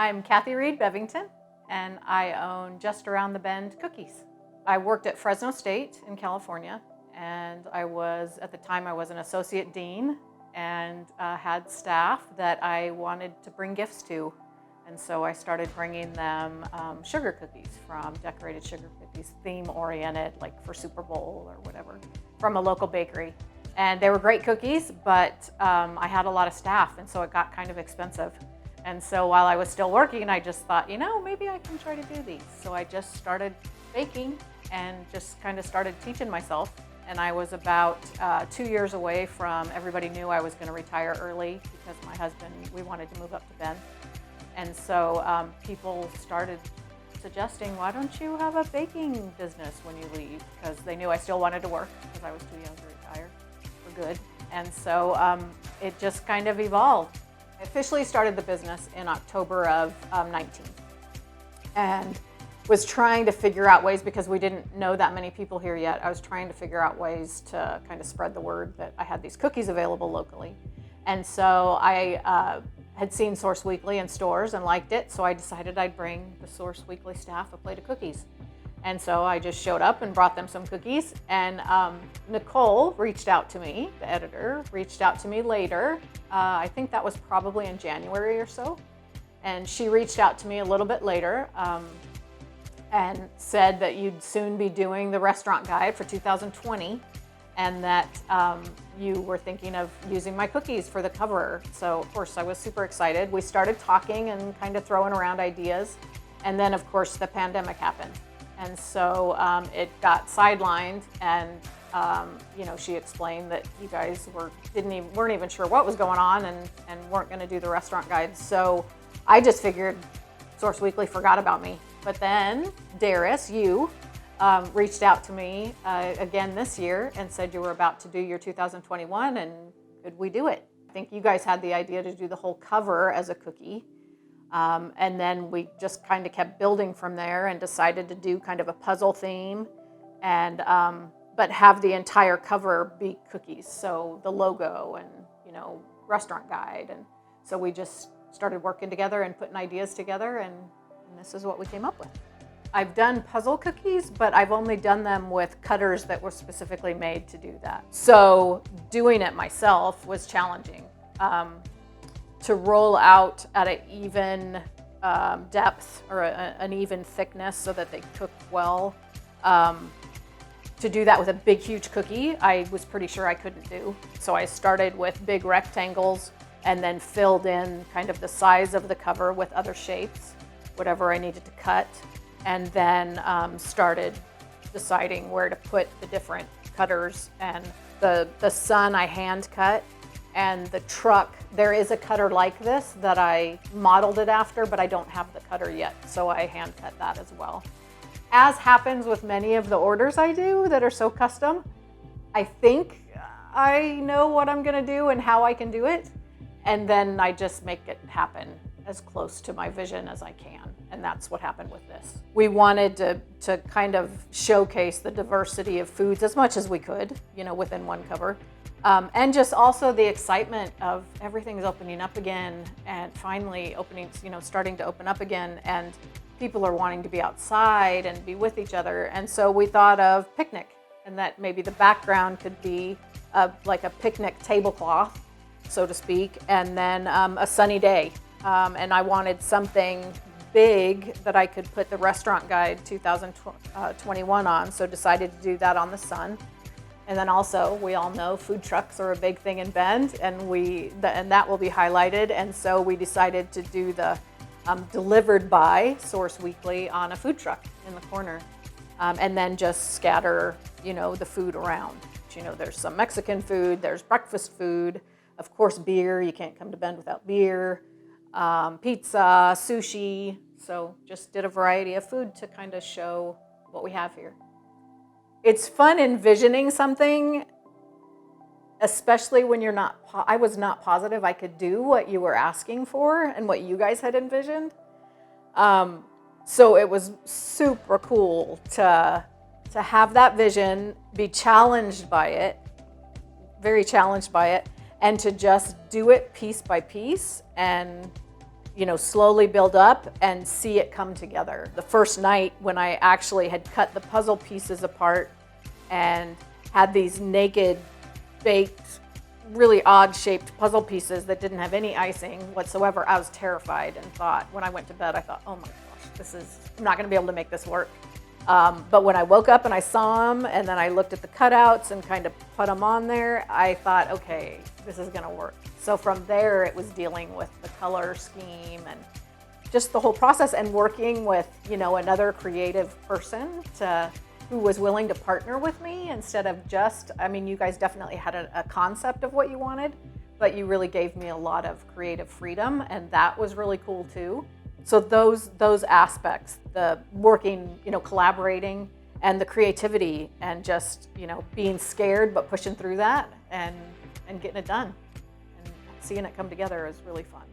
I'm Kathy Reed Bevington, and I own Just Around the Bend Cookies. I worked at Fresno State in California, and at the time I was an associate dean and had staff that I wanted to bring gifts to. And so I started bringing them sugar cookies from Decorated Sugar Cookies, theme-oriented, like for Super Bowl or whatever, from a local bakery. And they were great cookies, but I had a lot of staff, and so it got kind of expensive. And so while I was still working, I just thought, maybe I can try to do these. So I just started baking and just kind of started teaching myself. And I was about 2 years away from, everybody knew I was going to retire early because my husband, we wanted to move up to Bend. And so people started suggesting, why don't you have a baking business when you leave? Because they knew I still wanted to work because I was too young to retire for good. And so it just kind of evolved. I officially started the business in October of 19 and was trying to figure out ways, because we didn't know that many people here yet. I was trying to figure out ways to kind of spread the word that I had these cookies available locally. And so I had seen Source Weekly in stores and liked it, so I decided I'd bring the Source Weekly staff a plate of cookies. And so I just showed up and brought them some cookies, and Nicole reached out to me, the editor, reached out to me later. I think that was probably in January or so. And she reached out to me a little bit later and said that you'd soon be doing the restaurant guide for 2020, and that you were thinking of using my cookies for the cover. So of course I was super excited. We started talking and kind of throwing around ideas. And then of course the pandemic happened. And so it got sidelined, and she explained that you guys weren't even sure what was going on and weren't going to do the restaurant guide. So I just figured Source Weekly forgot about me. But then Darius, you reached out to me again this year and said you were about to do your 2021, and could we do it? I think you guys had the idea to do the whole cover as a cookie. And then we just kind of kept building from there and decided to do kind of a puzzle theme, and but have the entire cover be cookies. So the logo and, restaurant guide. And so we just started working together and putting ideas together, and this is what we came up with. I've done puzzle cookies, but I've only done them with cutters that were specifically made to do that. So doing it myself was challenging. To roll out at an even depth or an even thickness so that they cook well. To do that with a big, huge cookie, I was pretty sure I couldn't do. So I started with big rectangles and then filled in kind of the size of the cover with other shapes, whatever I needed to cut, and then started deciding where to put the different cutters. And the sun I hand cut, and the truck, there is a cutter like this that I modeled it after, but I don't have the cutter yet, so I hand cut that as well. As happens with many of the orders I do that are so custom, I think I know what I'm gonna do and how I can do it, and then I just make it happen as close to my vision as I can, and that's what happened with this. We wanted to kind of showcase the diversity of foods as much as we could, within one cover. And just also the excitement of everything's opening up again, and finally starting to open up again, and people are wanting to be outside and be with each other. And so we thought of picnic, and that maybe the background could be like a picnic tablecloth, so to speak, and then a sunny day. And I wanted something big that I could put the restaurant guide 2021 on, so decided to do that on the sun. And then also, we all know food trucks are a big thing in Bend, and that will be highlighted. And so we decided to do the delivered by Source Weekly on a food truck in the corner, and then just scatter, the food around. There's some Mexican food, there's breakfast food, of course beer. You can't come to Bend without beer. Pizza, sushi. So just did a variety of food to kind of show what we have here. It's fun envisioning something, especially when I was not positive I could do what you were asking for and what you guys had envisioned. So it was super cool to have that vision, be challenged by it, very challenged by it, and to just do it piece by piece and slowly build up and see it come together. The first night when I actually had cut the puzzle pieces apart and had these naked, baked, really odd shaped puzzle pieces that didn't have any icing whatsoever, I was terrified and thought, when I went to bed, I thought, oh my gosh, I'm not gonna be able to make this work. But when I woke up and I saw them and then I looked at the cutouts and kind of put them on there, I thought, okay, this is gonna work. So from there, it was dealing with the color scheme and just the whole process and working with, another creative person who was willing to partner with me instead of you guys definitely had a concept of what you wanted, but you really gave me a lot of creative freedom, and that was really cool too. So those aspects, the working, collaborating, and the creativity, and just, being scared but pushing through that and getting it done and seeing it come together is really fun.